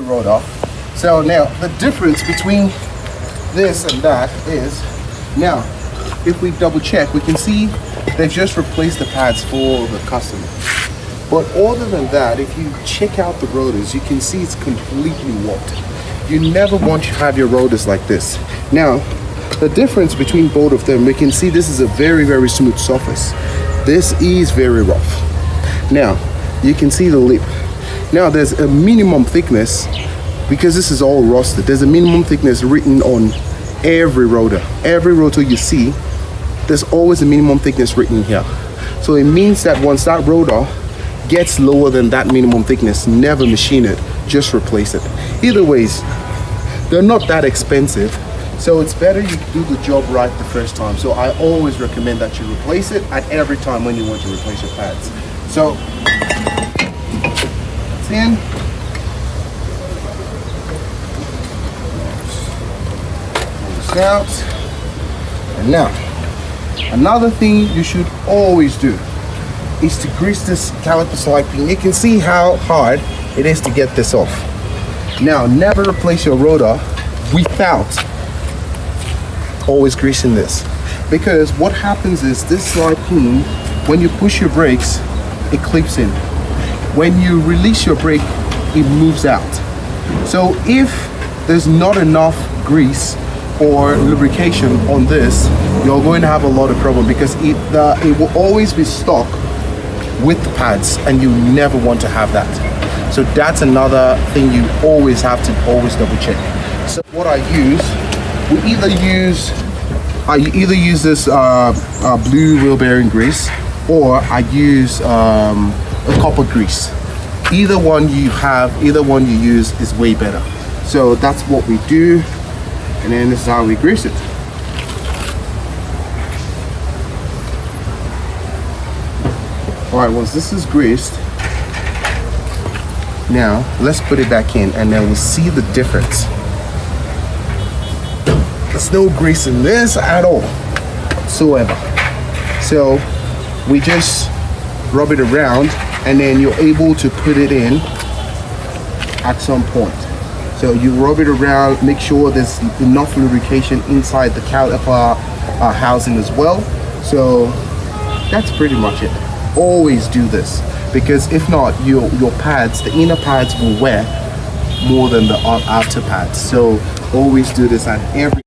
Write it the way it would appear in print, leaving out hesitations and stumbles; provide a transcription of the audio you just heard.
rotor. So now the difference between this and that is, now if we double check, we can see they've just replaced the pads for the customer. But other than that, if you check out the rotors, you can see it's completely warped. You never want to have your rotors like this. Now, the difference between both of them, we can see this is a very, very smooth surface. This is very rough. Now, you can see the lip. Now, there's a minimum thickness, because this is all rusted, there's a minimum thickness written on every rotor. Every rotor you see, there's always a minimum thickness written here. So it means that once that rotor gets lower than that minimum thickness, never machine it, just replace it. Either ways, they're not that expensive, so it's better you do the job right the first time. So I always recommend that you replace it at every time when you want to replace your pads. So it's in. Pull this out. And now, another thing you should always do is to grease this caliper slide pin. You can see how hard it is to get this off. Now, never replace your rotor without always greasing this, because what happens is this slide pin, when you push your brakes, it clips in. When you release your brake, it moves out. So if there's not enough grease or lubrication on this, you're going to have a lot of problem, because it will always be stuck with the pads, and you never want to have that. So that's another thing you always have to double check. So what I use, I either use this blue wheel bearing grease, or I use a copper grease. Either one you use is way better. So that's what we do, and then this is how we grease it. Alright, once this is greased, now let's put it back in, and then we'll see the difference. There's no grease in this at all whatsoever. So we just rub it around, and then you're able to put it in at some point. So you rub it around, make sure there's enough lubrication inside the caliper housing as well. So that's pretty much it. Always do this, because if not, your pads, the inner pads will wear more than the outer pads. So always do this at every